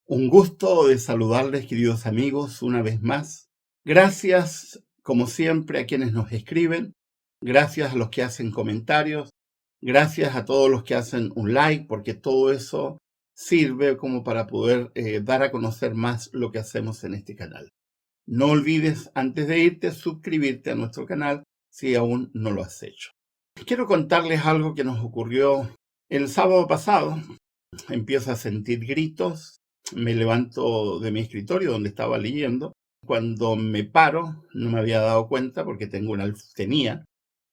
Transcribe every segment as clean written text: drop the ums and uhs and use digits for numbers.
Un gusto de saludarles, queridos amigos, una vez más. Gracias, como siempre, a quienes nos escriben. Gracias a los que hacen comentarios. Gracias a todos los que hacen un like, porque todo eso sirve como para poder dar a conocer más lo que hacemos en este canal. No olvides, antes de irte, suscribirte a nuestro canal si aún no lo has hecho. Quiero contarles algo que nos ocurrió el sábado pasado. Empiezo a sentir gritos. Me levanto de mi escritorio donde estaba leyendo. Cuando me paro, no me había dado cuenta porque tenía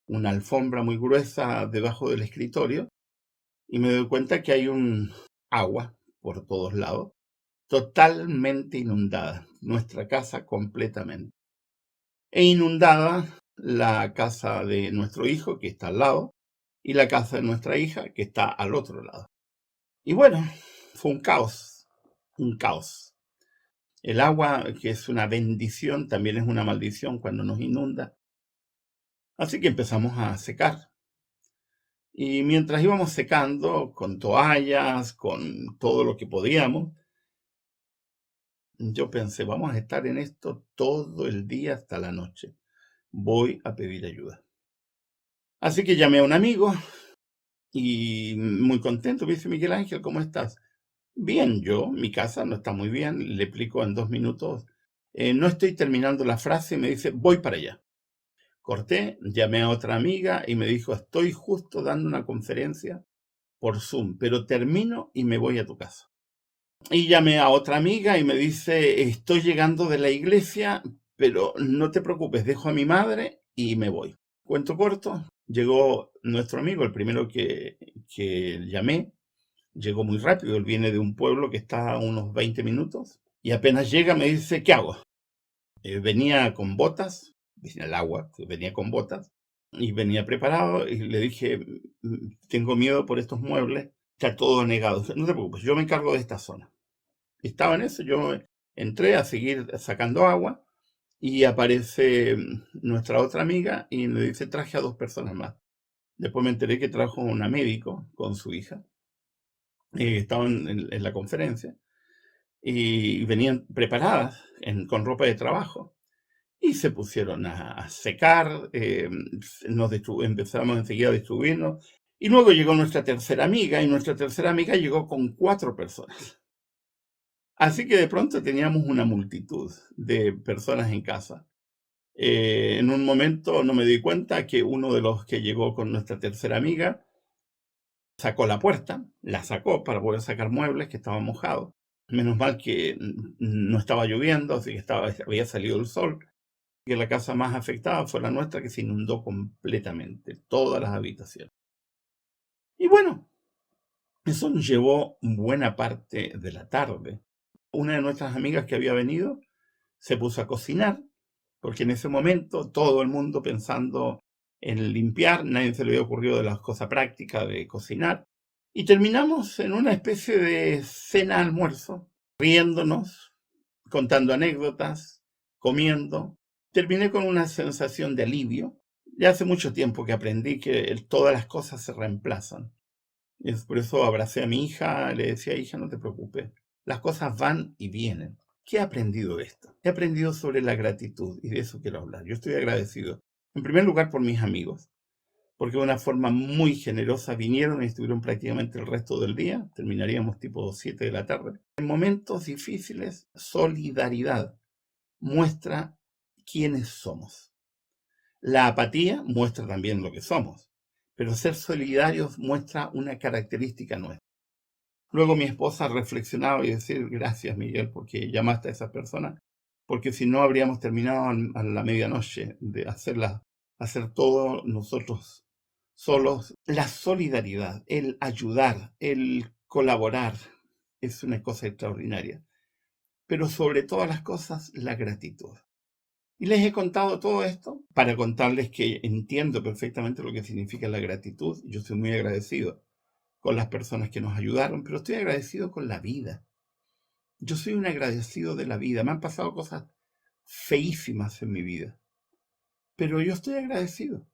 una alfombra muy gruesa debajo del escritorio y me doy cuenta que hay un agua por todos lados, totalmente inundada, nuestra casa completamente. E inundada la casa de nuestro hijo, que está al lado, y la casa de nuestra hija, que está al otro lado. Y bueno, fue un caos, un caos. El agua, que es una bendición, también es una maldición cuando nos inunda. Así que empezamos a secar. Y mientras íbamos secando con toallas, con todo lo que podíamos, yo pensé, vamos a estar en esto todo el día hasta la noche. Voy a pedir ayuda. Así que llamé a un amigo y muy contento, me dice: Miguel Ángel, ¿cómo estás? Bien, mi casa no está muy bien, le explico en 2 minutos. No estoy terminando la frase y me dice: voy para allá. Corté, llamé a otra amiga y me dijo: estoy justo dando una conferencia por Zoom, pero termino y me voy a tu casa. Y llamé a otra amiga y me dice: estoy llegando de la iglesia, pero no te preocupes, dejo a mi madre y me voy. Cuento corto, llegó nuestro amigo, el primero que llamé. Llegó muy rápido, él viene de un pueblo que está a unos 20 minutos y apenas llega me dice: ¿qué hago? Venía con botas, venía al agua, venía con botas y venía preparado y le dije: tengo miedo por estos muebles, está todo negado. No te preocupes, yo me encargo de esta zona. Estaba en eso, yo entré a seguir sacando agua y aparece nuestra otra amiga y me dice: traje a 2 personas más. Después me enteré que trajo una médico con su hija. Estaban en la conferencia y venían preparadas con ropa de trabajo y se pusieron a secar, empezamos enseguida a distribuirnos y luego llegó nuestra tercera amiga y nuestra tercera amiga llegó con 4 personas. Así que de pronto teníamos una multitud de personas en casa. En un momento no me di cuenta que uno de los que llegó con nuestra tercera amiga sacó la puerta, la sacó para poder sacar muebles que estaban mojados. Menos mal que no estaba lloviendo, así que había salido el sol. Que la casa más afectada fue la nuestra, que se inundó completamente, todas las habitaciones. Y bueno, eso nos llevó buena parte de la tarde. Una de nuestras amigas que había venido se puso a cocinar, porque en ese momento todo el mundo pensando en limpiar, nadie se le había ocurrido de las cosas prácticas de cocinar. Y terminamos en una especie de cena-almuerzo, riéndonos, contando anécdotas, comiendo. Terminé con una sensación de alivio. Ya hace mucho tiempo que aprendí que todas las cosas se reemplazan. Es por eso abracé a mi hija, le decía: hija, no te preocupes, las cosas van y vienen. ¿Qué he aprendido de esto? He aprendido sobre la gratitud y de eso quiero hablar. Yo estoy agradecido, en primer lugar, por mis amigos, porque de una forma muy generosa vinieron y estuvieron prácticamente el resto del día. Terminaríamos tipo 7 de la tarde. En momentos difíciles, solidaridad muestra quiénes somos. La apatía muestra también lo que somos, pero ser solidarios muestra una característica nuestra. Luego mi esposa reflexionaba y decir: gracias, Miguel, porque llamaste a esa persona, porque si no habríamos terminado a la medianoche de hacer todo nosotros solos. La solidaridad, el ayudar, el colaborar es una cosa extraordinaria, pero sobre todas las cosas, la gratitud. Y les he contado todo esto para contarles que entiendo perfectamente lo que significa la gratitud. Yo estoy muy agradecido con las personas que nos ayudaron, pero estoy agradecido con la vida. Yo soy un agradecido de la vida. Me han pasado cosas feísimas en mi vida, pero yo estoy agradecido,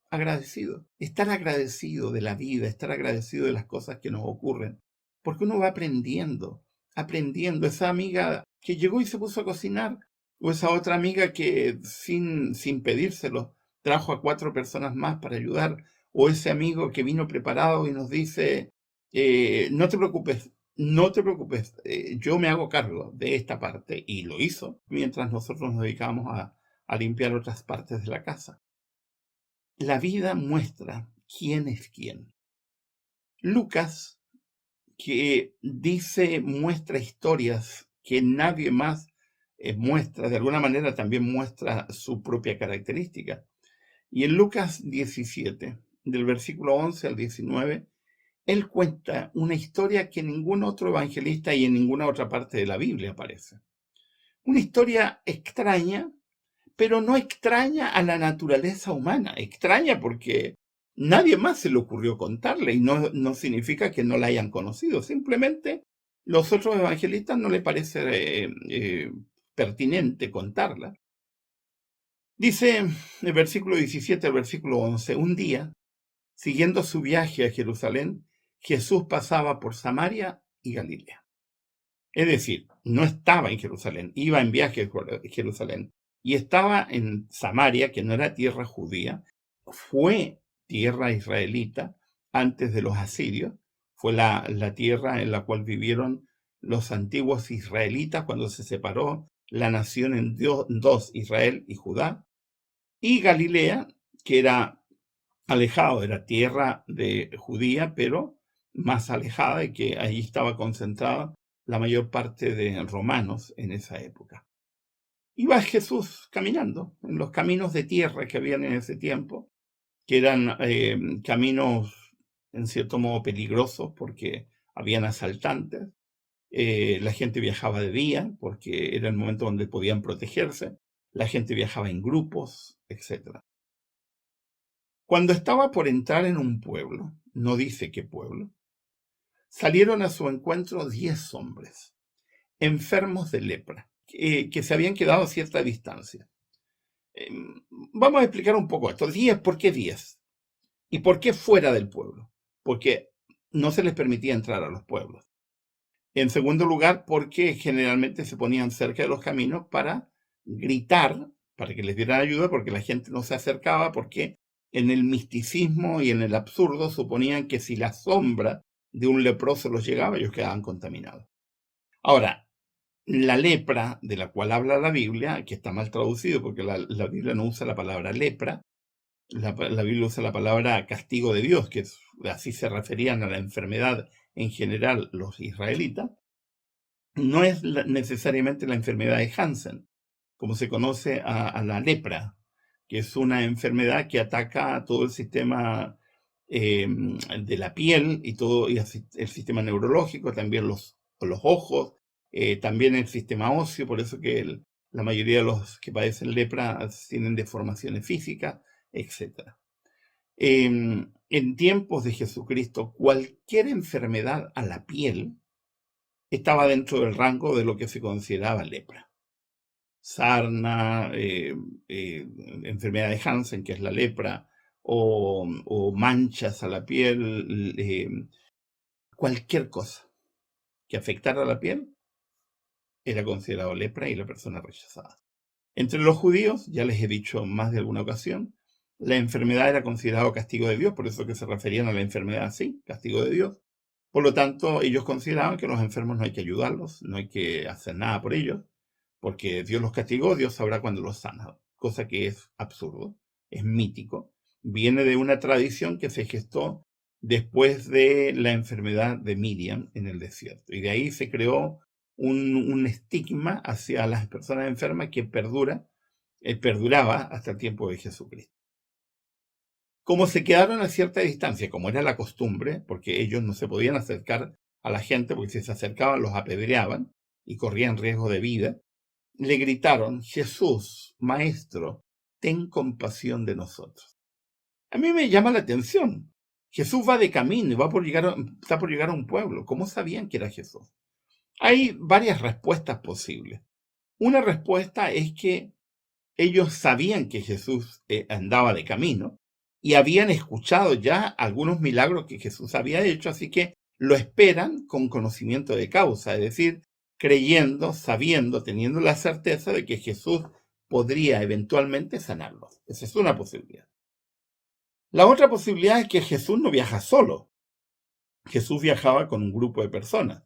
agradecido. Estar agradecido de la vida, estar agradecido de las cosas que nos ocurren, porque uno va aprendiendo aprendiendo, esa amiga que llegó y se puso a cocinar, o esa otra amiga que sin pedírselo trajo a 4 personas más para ayudar, o ese amigo que vino preparado y nos dice, no te preocupes, no te preocupes, yo me hago cargo de esta parte, y lo hizo, mientras nosotros nos dedicábamos a limpiar otras partes de la casa. La vida muestra quién es quién. Lucas, que muestra historias que nadie más muestra, de alguna manera también muestra su propia característica. Y en Lucas 17, del versículo 11 al 19, él cuenta una historia que ningún otro evangelista y en ninguna otra parte de la Biblia aparece. Una historia extraña, pero no extraña a la naturaleza humana, extraña porque nadie más se le ocurrió contarle, y no significa que no la hayan conocido, simplemente los otros evangelistas no les parece pertinente contarla. Dice el versículo 17 al versículo 11, un día, siguiendo su viaje a Jerusalén, Jesús pasaba por Samaria y Galilea. Es decir, no estaba en Jerusalén, iba en viaje a Jerusalén. Y estaba en Samaria, que no era tierra judía, fue tierra israelita antes de los asirios, fue la tierra en la cual vivieron los antiguos israelitas cuando se separó la nación en dos, Israel y Judá. Y Galilea, que era alejado, era tierra de judía, pero más alejada, y que allí estaba concentrada la mayor parte de romanos en esa época. Iba Jesús caminando en los caminos de tierra que habían en ese tiempo, que eran caminos en cierto modo peligrosos porque habían asaltantes. La gente viajaba de día porque era el momento donde podían protegerse. La gente viajaba en grupos, etc. Cuando estaba por entrar en un pueblo, no dice qué pueblo, salieron a su encuentro 10 hombres, enfermos de lepra, que se habían quedado a cierta distancia. Vamos a explicar un poco esto. 10, ¿por qué 10? ¿Y por qué fuera del pueblo? Porque no se les permitía entrar a los pueblos. En segundo lugar, porque generalmente se ponían cerca de los caminos para gritar, para que les dieran ayuda, porque la gente no se acercaba, porque en el misticismo y en el absurdo suponían que si la sombra de un leproso los llegaba, ellos quedaban contaminados. Ahora, la lepra, de la cual habla la Biblia, que está mal traducido porque la Biblia no usa la palabra lepra, la Biblia usa la palabra castigo de Dios, que así se referían a la enfermedad en general los israelitas, no es necesariamente la enfermedad de Hansen, como se conoce a la lepra, que es una enfermedad que ataca a todo el sistema de la piel y todo y el sistema neurológico, también los ojos, también el sistema óseo, por eso que la mayoría de los que padecen lepra tienen deformaciones físicas, etc. En tiempos de Jesucristo, cualquier enfermedad a la piel estaba dentro del rango de lo que se consideraba lepra. Sarna, enfermedad de Hansen, que es la lepra, o manchas a la piel, cualquier cosa que afectara a la piel era considerado lepra y la persona rechazada. Entre los judíos, ya les he dicho más de alguna ocasión, la enfermedad era considerado castigo de Dios, por eso que se referían a la enfermedad así, castigo de Dios. Por lo tanto, ellos consideraban que los enfermos no hay que ayudarlos, no hay que hacer nada por ellos, porque Dios los castigó, Dios sabrá cuándo los sana, cosa que es absurdo, es mítico. Viene de una tradición que se gestó después de la enfermedad de Miriam en el desierto. Y de ahí se creó un estigma hacia las personas enfermas que perduraba hasta el tiempo de Jesucristo. Como se quedaron a cierta distancia, como era la costumbre, porque ellos no se podían acercar a la gente, porque si se acercaban los apedreaban y corrían riesgo de vida, le gritaron: Jesús, Maestro, ten compasión de nosotros. A mí me llama la atención. Jesús va de camino y está por llegar a un pueblo. ¿Cómo sabían que era Jesús? Hay varias respuestas posibles. Una respuesta es que ellos sabían que Jesús andaba de camino y habían escuchado ya algunos milagros que Jesús había hecho, así que lo esperan con conocimiento de causa, es decir, creyendo, sabiendo, teniendo la certeza de que Jesús podría eventualmente sanarlos. Esa es una posibilidad. La otra posibilidad es que Jesús no viaja solo. Jesús viajaba con un grupo de personas.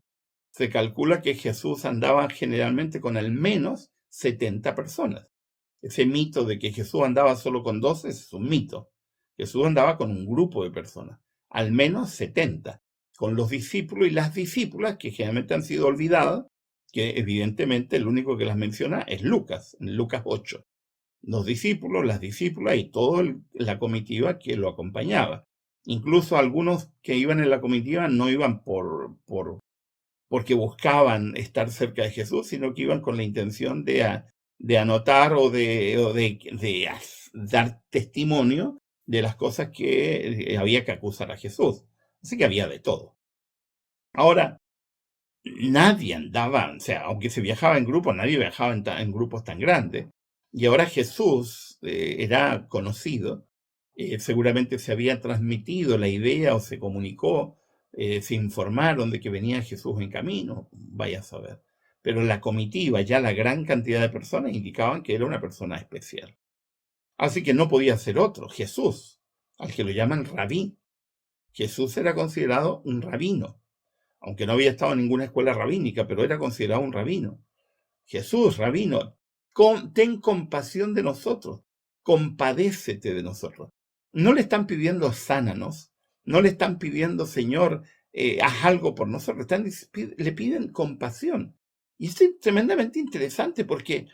Se calcula que Jesús andaba generalmente con al menos 70 personas. Ese mito de que Jesús andaba solo con 12 es un mito. Jesús andaba con un grupo de personas, al menos 70, con los discípulos y las discípulas que generalmente han sido olvidadas, que evidentemente el único que las menciona es Lucas, en Lucas 8. Los discípulos, las discípulas y toda la comitiva que lo acompañaba. Incluso algunos que iban en la comitiva no iban porque buscaban estar cerca de Jesús, sino que iban con la intención de anotar o de dar testimonio de las cosas que había que acusar a Jesús. Así que había de todo. Ahora, nadie andaba, o sea, aunque se viajaba en grupos, nadie viajaba en grupos tan grandes. Y ahora Jesús era conocido, seguramente se había transmitido la idea o se comunicó, se informaron de que venía Jesús en camino, vaya a saber. Pero la comitiva, ya la gran cantidad de personas indicaban que era una persona especial. Así que no podía ser otro, Jesús, al que lo llaman rabí. Jesús era considerado un rabino, aunque no había estado en ninguna escuela rabínica, pero era considerado un rabino. Jesús, rabino, ten compasión de nosotros, compadécete de nosotros. No le están pidiendo sánanos, no le están pidiendo, Señor, haz algo por nosotros, le piden compasión. Y esto es tremendamente interesante porque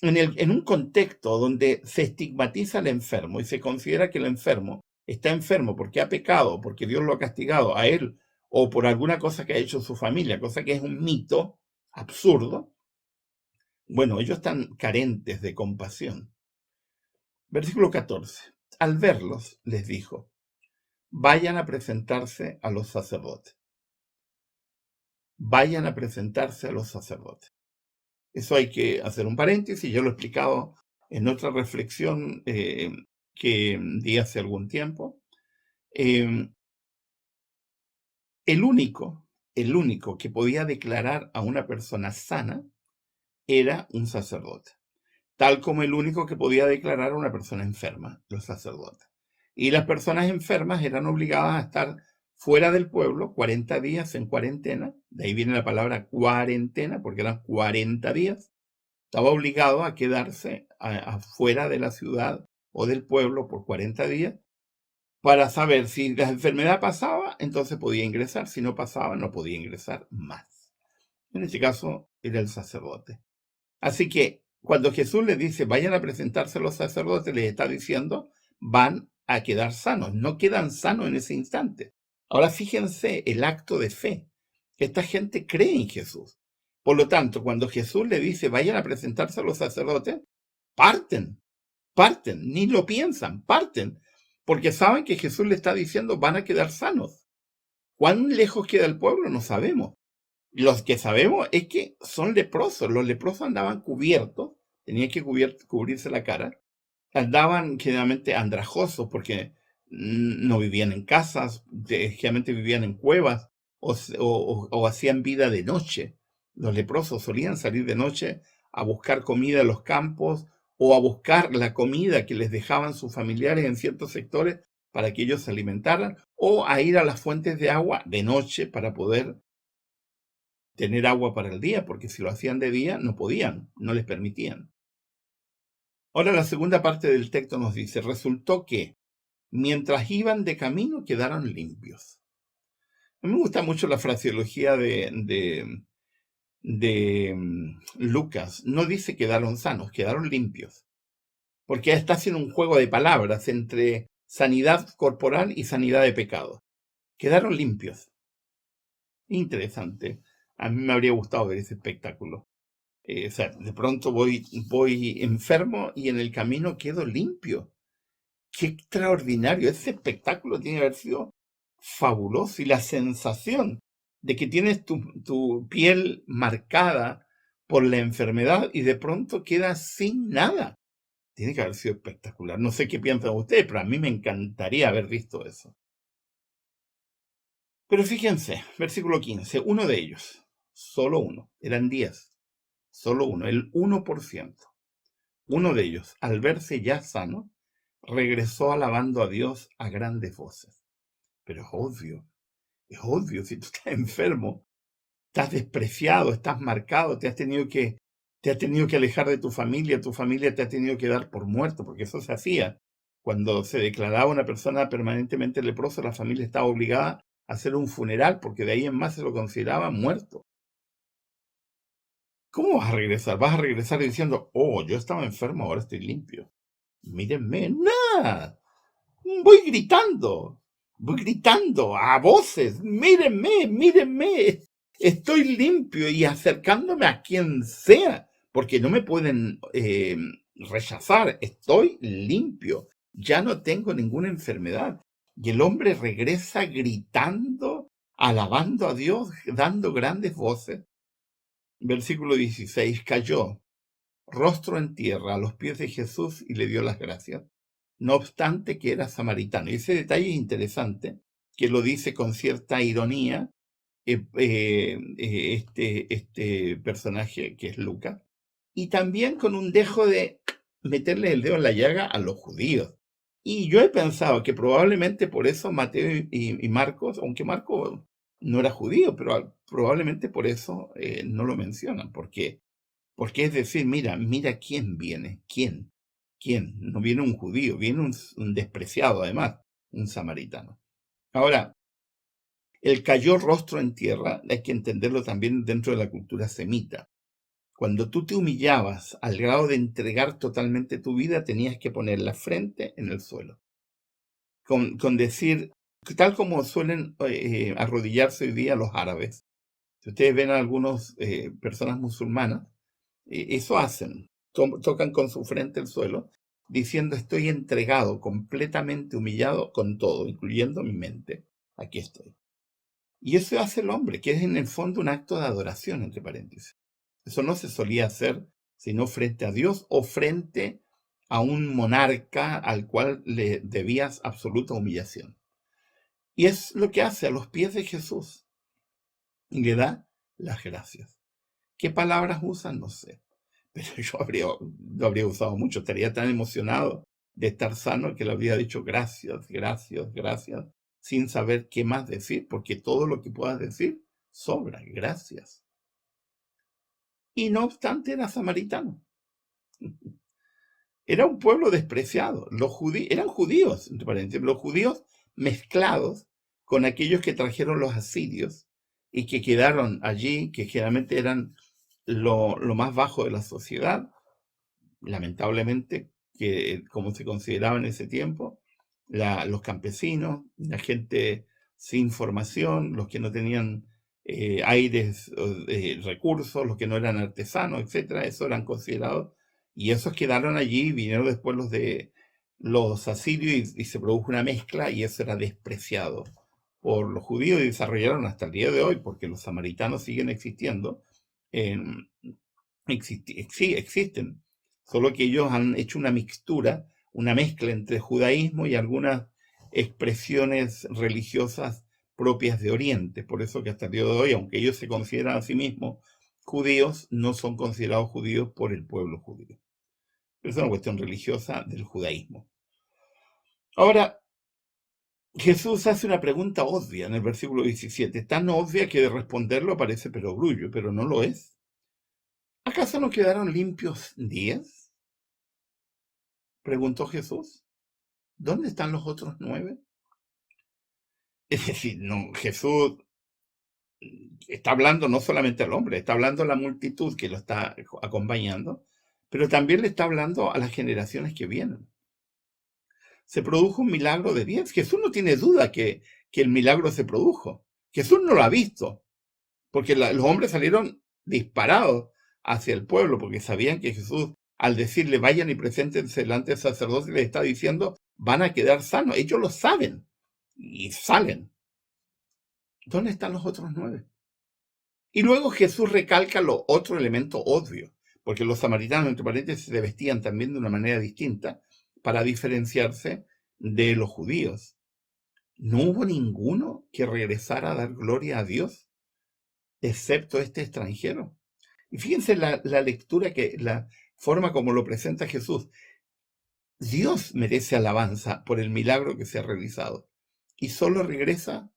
en un contexto donde se estigmatiza al enfermo y se considera que el enfermo está enfermo porque ha pecado, porque Dios lo ha castigado a él o por alguna cosa que ha hecho su familia, cosa que es un mito absurdo, bueno, ellos están carentes de compasión. Versículo 14. Al verlos, les dijo, vayan a presentarse a los sacerdotes. Vayan a presentarse a los sacerdotes. Eso hay que hacer un paréntesis, yo lo he explicado en otra reflexión que di hace algún tiempo. El único que podía declarar a una persona sana era un sacerdote, tal como el único que podía declarar a una persona enferma, los sacerdotes. Y las personas enfermas eran obligadas a estar fuera del pueblo 40 días en cuarentena, de ahí viene la palabra cuarentena, porque eran 40 días. Estaba obligado a quedarse afuera de la ciudad o del pueblo por 40 días para saber si la enfermedad pasaba, entonces podía ingresar, si no pasaba, no podía ingresar más. En este caso era el sacerdote. Así que cuando Jesús les dice, vayan a presentarse a los sacerdotes, les está diciendo, van a quedar sanos. No quedan sanos en ese instante. Ahora fíjense el acto de fe. Esta gente cree en Jesús. Por lo tanto, cuando Jesús le dice, vayan a presentarse a los sacerdotes, parten, ni lo piensan, parten, porque saben que Jesús le está diciendo, van a quedar sanos. ¿Cuán lejos queda el pueblo? No sabemos. Los que sabemos es que son leprosos. Los leprosos andaban cubiertos, tenían que cubrirse la cara. Andaban generalmente andrajosos porque no vivían en casas, generalmente vivían en cuevas o hacían vida de noche. Los leprosos solían salir de noche a buscar comida en los campos o a buscar la comida que les dejaban sus familiares en ciertos sectores para que ellos se alimentaran o a ir a las fuentes de agua de noche para poder tener agua para el día, porque si lo hacían de día no podían, no les permitían. Ahora la segunda parte del texto nos dice, resultó que mientras iban de camino quedaron limpios. A mí me gusta mucho la fraseología de Lucas. No dice quedaron sanos, quedaron limpios. Porque está haciendo un juego de palabras entre sanidad corporal y sanidad de pecado. Quedaron limpios. Interesante. A mí me habría gustado ver ese espectáculo. O sea, de pronto voy enfermo y en el camino quedo limpio. Qué extraordinario. Ese espectáculo tiene que haber sido fabuloso. Y la sensación de que tienes tu piel marcada por la enfermedad y de pronto quedas sin nada. Tiene que haber sido espectacular. No sé qué piensan ustedes, pero a mí me encantaría haber visto eso. Pero fíjense, versículo 15, uno de ellos, Solo uno. Eran 10. Solo uno. El 1%. Uno de ellos, al verse ya sano, regresó alabando a Dios a grandes voces. Pero es obvio, si tú estás enfermo, estás despreciado, estás marcado, te has tenido que alejar de tu familia te ha tenido que dar por muerto, porque eso se hacía. Cuando se declaraba una persona permanentemente leprosa, la familia estaba obligada a hacer un funeral, porque de ahí en más se lo consideraba muerto. ¿Cómo vas a regresar? Vas a regresar diciendo, oh, yo estaba enfermo, ahora estoy limpio. Mírenme, nada. Voy gritando a voces, mírenme, mírenme, estoy limpio y acercándome a quien sea, porque no me pueden rechazar, estoy limpio, ya no tengo ninguna enfermedad. Y el hombre regresa gritando, alabando a Dios, dando grandes voces. Versículo 16, cayó rostro en tierra a los pies de Jesús y le dio las gracias, no obstante que era samaritano. Y ese detalle es interesante, que lo dice con cierta ironía este personaje que es Lucas, y también con un dejo de meterle el dedo en la llaga a los judíos. Y yo he pensado que probablemente por eso Mateo y Marcos, aunque Marcos no era judío, pero probablemente por eso no lo mencionan, porque es decir, mira quién viene, quién, no viene un judío, viene un despreciado además, un samaritano. Ahora, el cayó rostro en tierra, hay que entenderlo también dentro de la cultura semita. Cuando tú te humillabas al grado de entregar totalmente tu vida, tenías que poner la frente en el suelo. Con decir, tal como suelen arrodillarse hoy día los árabes. Si ustedes ven a algunas personas musulmanas, eso hacen, tocan con su frente el suelo, diciendo estoy entregado, completamente humillado con todo, incluyendo mi mente. Aquí estoy. Y eso hace el hombre, que es en el fondo un acto de adoración, entre paréntesis. Eso no se solía hacer sino frente a Dios o frente a un monarca al cual le debías absoluta humillación. Y es lo que hace a los pies de Jesús y le da las gracias. ¿Qué palabras usan? No sé. Pero lo habría usado mucho. Estaría tan emocionado de estar sano que le habría dicho gracias, gracias, gracias, sin saber qué más decir, porque todo lo que puedas decir sobra. Gracias. Y no obstante era samaritano. Era un pueblo despreciado. Eran judíos, entre paréntesis, los judíos mezclados con aquellos que trajeron los asirios y que quedaron allí, que generalmente eran lo más bajo de la sociedad, lamentablemente, que como se consideraba en ese tiempo, los campesinos, la gente sin formación, los que no tenían aires, recursos, los que no eran artesanos, etcétera, eso eran considerados, y esos quedaron allí, vinieron después los asirios y se produjo una mezcla y eso era despreciado por los judíos y desarrollaron hasta el día de hoy, porque los samaritanos siguen existiendo, sí, existen, solo que ellos han hecho una mixtura, una mezcla entre judaísmo y algunas expresiones religiosas propias de Oriente. Por eso que hasta el día de hoy, aunque ellos se consideran a sí mismos judíos, no son considerados judíos por el pueblo judío. Pero es una cuestión religiosa del judaísmo. Ahora, Jesús hace una pregunta obvia en el versículo 17, tan obvia que de responderlo parece perogrullo, pero no lo es. ¿Acaso no quedaron limpios 10? Preguntó Jesús. ¿Dónde están los otros 9? Es decir, no, Jesús está hablando no solamente al hombre, está hablando a la multitud que lo está acompañando, pero también le está hablando a las generaciones que vienen. Se produjo un milagro de 10. Jesús no tiene duda que el milagro se produjo. Jesús no lo ha visto, porque los hombres salieron disparados hacia el pueblo, porque sabían que Jesús, al decirle vayan y preséntense delante del sacerdote, les está diciendo van a quedar sanos. Ellos lo saben y salen. ¿Dónde están los otros 9? Y luego Jesús recalca lo otro elemento obvio, porque los samaritanos, entre paréntesis, se vestían también de una manera distinta para diferenciarse de los judíos. ¿No hubo ninguno que regresara a dar gloria a Dios? excepto este extranjero. Y fíjense la lectura, la forma como lo presenta Jesús. Dios merece alabanza por el milagro que se ha realizado. Y solo regresa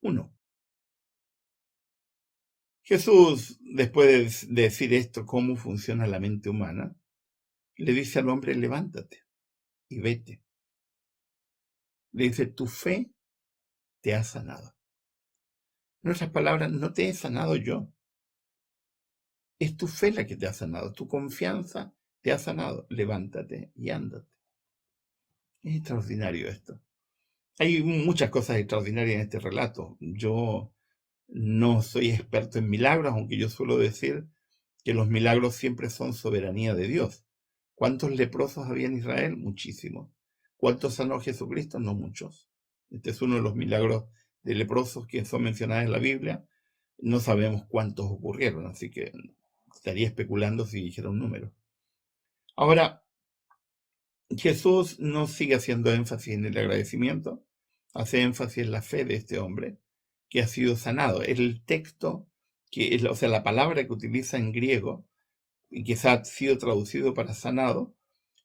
uno. Jesús, después de decir esto, cómo funciona la mente humana, le dice al hombre, levántate y vete. Le dice, tu fe te ha sanado. En otras palabras, no te he sanado yo. Es tu fe la que te ha sanado, tu confianza te ha sanado. Levántate y ándate. Es extraordinario esto. Hay muchas cosas extraordinarias en este relato. Yo no soy experto en milagros, aunque yo suelo decir que los milagros siempre son soberanía de Dios. ¿Cuántos leprosos había en Israel? Muchísimos. ¿Cuántos sanó Jesucristo? No muchos. Este es uno de los milagros de leprosos que son mencionados en la Biblia. No sabemos cuántos ocurrieron, así que estaría especulando si dijera un número. Ahora, Jesús no sigue haciendo énfasis en el agradecimiento, hace énfasis en la fe de este hombre que ha sido sanado. El texto, o sea, la palabra que utiliza en griego y que ha sido traducido para sanado,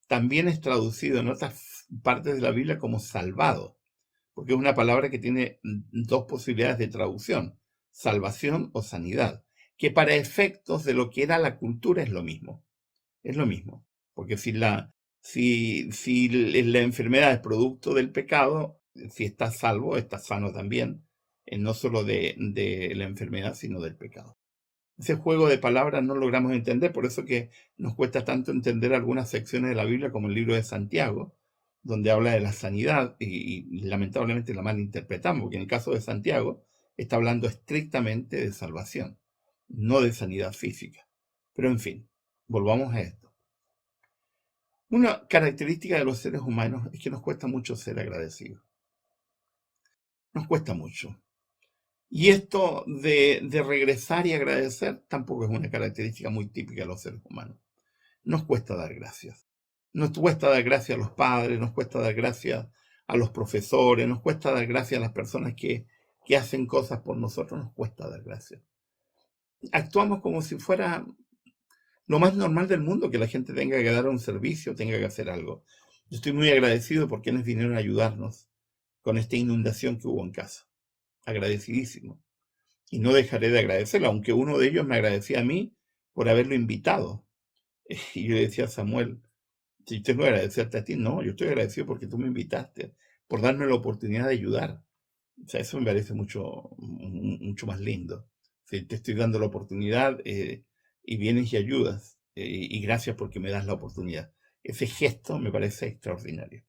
también es traducido en otras partes de la Biblia como salvado, porque es una palabra que tiene dos posibilidades de traducción, salvación o sanidad, que para efectos de lo que era la cultura es lo mismo, porque si la enfermedad es producto del pecado, si estás salvo, estás sano también, no solo de la enfermedad, sino del pecado. Ese juego de palabras no logramos entender, por eso que nos cuesta tanto entender algunas secciones de la Biblia, como el libro de Santiago, donde habla de la sanidad y lamentablemente la malinterpretamos, porque en el caso de Santiago está hablando estrictamente de salvación, no de sanidad física. Pero en fin, volvamos a esto. Una característica de los seres humanos es que nos cuesta mucho ser agradecidos. Nos cuesta mucho. Y esto de regresar y agradecer tampoco es una característica muy típica de los seres humanos. Nos cuesta dar gracias. Nos cuesta dar gracias a los padres, nos cuesta dar gracias a los profesores, nos cuesta dar gracias a las personas que hacen cosas por nosotros, nos cuesta dar gracias. Actuamos como si fuera lo más normal del mundo que la gente tenga que dar un servicio, tenga que hacer algo. Yo estoy muy agradecido por quienes vinieron a ayudarnos con esta inundación que hubo en casa. Agradecidísimo. Y no dejaré de agradecerlo, aunque uno de ellos me agradecía a mí por haberlo invitado. Y yo le decía a Samuel, si tengo que agradecerte a ti, no, yo estoy agradecido porque tú me invitaste, por darme la oportunidad de ayudar. O sea, eso me parece mucho más lindo. Si te estoy dando la oportunidad y vienes y ayudas, y gracias porque me das la oportunidad. Ese gesto me parece extraordinario.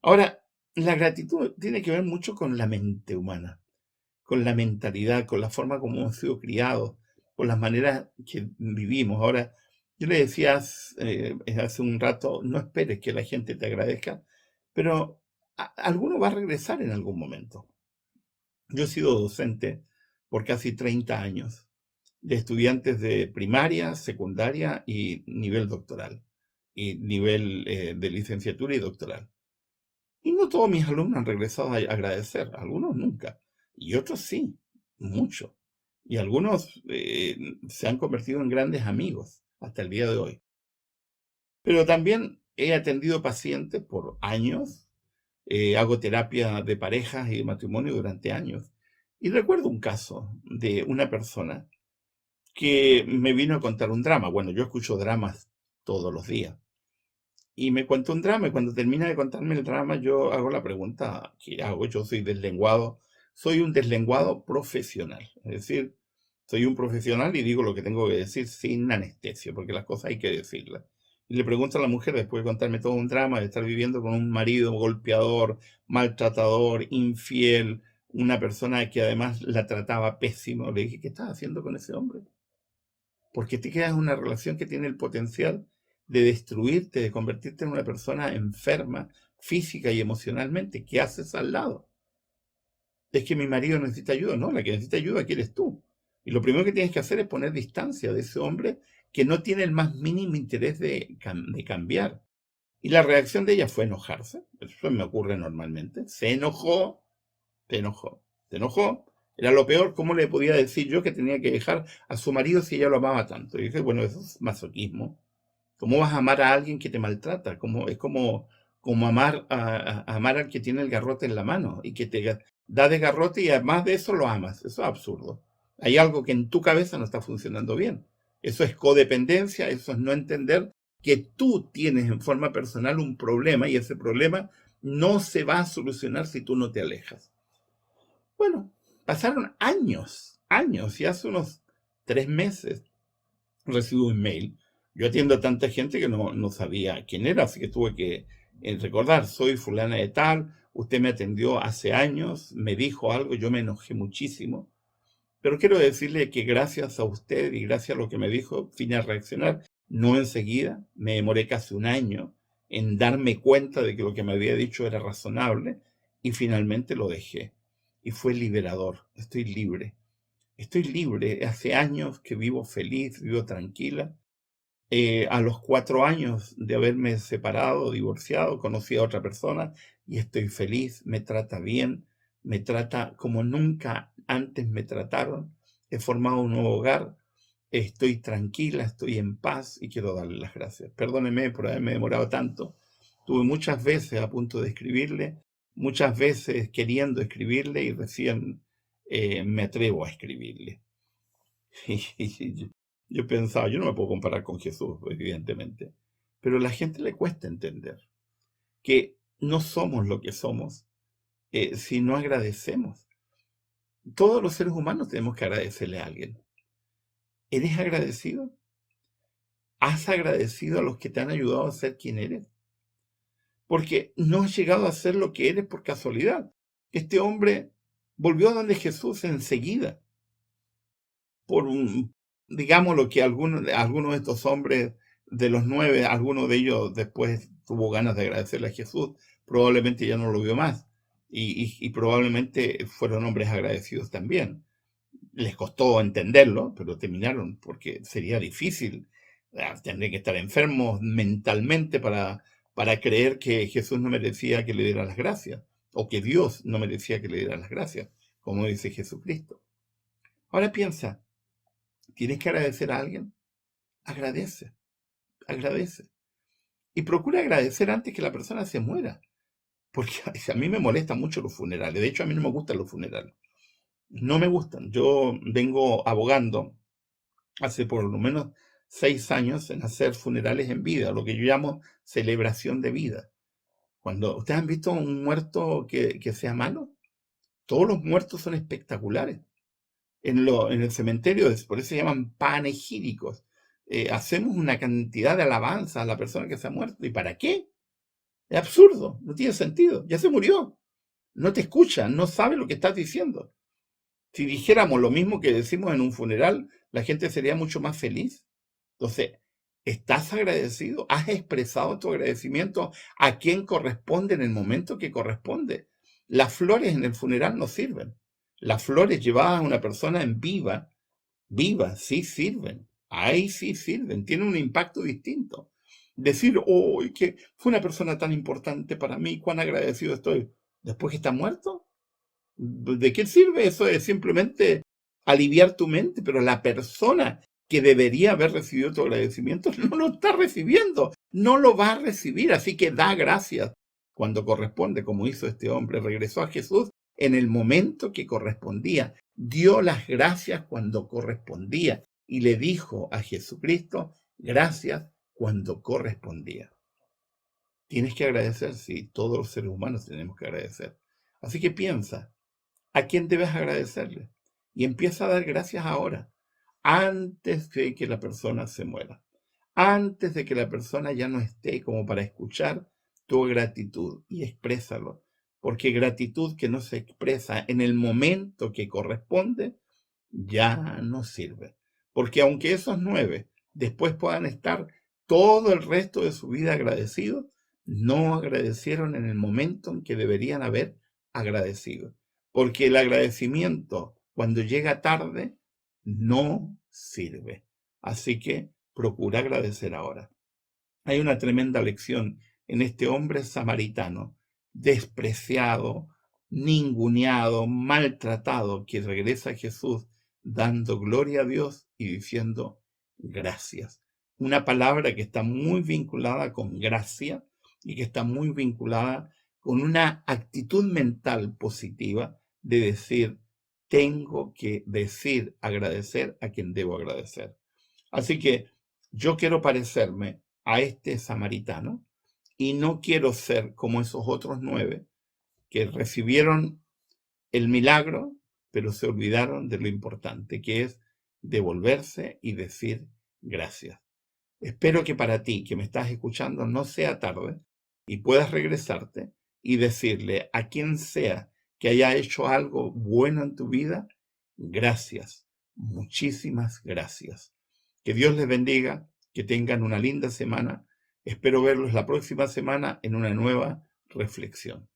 Ahora, la gratitud tiene que ver mucho con la mente humana, con la mentalidad, con la forma como hemos sido criados, con las maneras que vivimos. Ahora, yo le decía hace un rato, no esperes que la gente te agradezca, pero alguno va a regresar en algún momento. Yo he sido docente por casi 30 años de estudiantes de primaria, secundaria y nivel doctoral, y nivel de licenciatura y doctoral. Y no todos mis alumnos han regresado a agradecer, algunos nunca, y otros sí, mucho. Y algunos se han convertido en grandes amigos hasta el día de hoy. Pero también he atendido pacientes por años, hago terapia de parejas y de matrimonio durante años. Y recuerdo un caso de una persona que me vino a contar un drama. Bueno, yo escucho dramas todos los días. Y me cuenta un drama, y cuando termina de contarme el drama, yo hago la pregunta que hago. Yo soy deslenguado, soy un deslenguado profesional. Es decir, soy un profesional y digo lo que tengo que decir sin anestesia, porque las cosas hay que decirlas. Y le pregunto a la mujer, después de contarme todo un drama, de estar viviendo con un marido golpeador, maltratador, infiel, una persona que además la trataba pésimo, le dije, ¿qué estás haciendo con ese hombre? Porque te quedas en una relación que tiene el potencial de destruirte, de convertirte en una persona enferma física y emocionalmente. ¿Qué haces al lado? Es que mi marido necesita ayuda. No, la que necesita ayuda aquí eres tú. Y lo primero que tienes que hacer es poner distancia de ese hombre que no tiene el más mínimo interés de cambiar. Y la reacción de ella fue enojarse. Eso me ocurre normalmente. Se enojó, se enojó. Era lo peor. ¿Cómo le podía decir yo que tenía que dejar a su marido si ella lo amaba tanto? Y dije, bueno, eso es masoquismo. ¿Cómo vas a amar a alguien que te maltrata? Es como amar al que tiene el garrote en la mano y que te da de garrote y además de eso lo amas. Eso es absurdo. Hay algo que en tu cabeza no está funcionando bien. Eso es codependencia, eso es no entender que tú tienes en forma personal un problema y ese problema no se va a solucionar si tú no te alejas. Bueno, pasaron años, y hace unos 3 meses recibo un mail. Yo atiendo a tanta gente que no sabía quién era, así que tuve que recordar, soy fulana de tal, usted me atendió hace años, me dijo algo, yo me enojé muchísimo, pero quiero decirle que gracias a usted y gracias a lo que me dijo, vine a reaccionar, no enseguida, me demoré casi un año en darme cuenta de que lo que me había dicho era razonable y finalmente lo dejé. Y fue liberador, estoy libre. Estoy libre, hace años que vivo feliz, vivo tranquila. A los 4 años de haberme separado, divorciado, conocí a otra persona y estoy feliz, me trata bien, me trata como nunca antes me trataron. He formado un nuevo hogar, estoy tranquila, estoy en paz y quiero darle las gracias. Perdóneme por haberme demorado tanto. Tuve muchas veces a punto de escribirle, muchas veces queriendo escribirle y recién me atrevo a escribirle. Y yo pensaba, yo no me puedo comparar con Jesús, evidentemente, pero a la gente le cuesta entender que no somos lo que somos si no agradecemos. Todos los seres humanos tenemos que agradecerle a alguien. ¿Eres agradecido? ¿Has agradecido a los que te han ayudado a ser quien eres? Porque no has llegado a ser lo que eres por casualidad. Este hombre volvió a donde Jesús enseguida. Digamos lo que algunos de estos hombres de los 9, alguno de ellos después tuvo ganas de agradecerle a Jesús, probablemente ya no lo vio más, y probablemente fueron hombres agradecidos también. Les costó entenderlo, pero terminaron, porque sería difícil, tendría que estar enfermos mentalmente para creer que Jesús no merecía que le diera las gracias, o que Dios no merecía que le diera las gracias, como dice Jesucristo. Ahora piensa, ¿tienes que agradecer a alguien? Agradece, agradece. Y procura agradecer antes que la persona se muera. Porque a mí me molestan mucho los funerales. De hecho, a mí no me gustan los funerales. No me gustan. Yo vengo abogando hace por lo menos 6 años en hacer funerales en vida, lo que yo llamo celebración de vida. Cuando ustedes han visto un muerto que sea malo, todos los muertos son espectaculares. En el cementerio, por eso se llaman panegíricos. Hacemos una cantidad de alabanza a la persona que se ha muerto. ¿Y para qué? Es absurdo, no tiene sentido. Ya se murió. No te escucha, no sabe lo que estás diciendo. Si dijéramos lo mismo que decimos en un funeral, la gente sería mucho más feliz. Entonces, ¿estás agradecido? ¿Has expresado tu agradecimiento a quien corresponde en el momento que corresponde? Las flores en el funeral no sirven. Las flores llevadas a una persona en viva sí sirven. Ahí sí sirven. Tienen un impacto distinto. Decir, oh, que fue una persona tan importante para mí, cuán agradecido estoy. Después que está muerto, ¿de qué sirve? Eso es simplemente aliviar tu mente, pero la persona que debería haber recibido tu agradecimiento no lo está recibiendo, no lo va a recibir, así que da gracias cuando corresponde, como hizo este hombre. Regresó a Jesús en el momento que correspondía, dio las gracias cuando correspondía y le dijo a Jesucristo, gracias cuando correspondía. Tienes que agradecer, sí, todos los seres humanos tenemos que agradecer. Así que piensa, ¿a quién debes agradecerle? Y empieza a dar gracias ahora, antes de que la persona se muera, antes de que la persona ya no esté como para escuchar tu gratitud, y exprésalo, porque gratitud que no se expresa en el momento que corresponde ya no sirve. Porque aunque esos 9 después puedan estar todo el resto de su vida agradecidos, no agradecieron en el momento en que deberían haber agradecido. Porque el agradecimiento, cuando llega tarde, no sirve. Así que procura agradecer ahora. Hay una tremenda lección en este hombre samaritano, despreciado, ninguneado, maltratado, que regresa a Jesús dando gloria a Dios y diciendo gracias. Una palabra que está muy vinculada con gracia y que está muy vinculada con una actitud mental positiva de decir, tengo que decir, agradecer a quien debo agradecer. Así que yo quiero parecerme a este samaritano y no quiero ser como esos otros 9 que recibieron el milagro, pero se olvidaron de lo importante, que es devolverse y decir gracias. Espero que para ti, que me estás escuchando, no sea tarde y puedas regresarte y decirle a quien sea que haya hecho algo bueno en tu vida, gracias, muchísimas gracias. Que Dios les bendiga, que tengan una linda semana. Espero verlos la próxima semana en una nueva reflexión.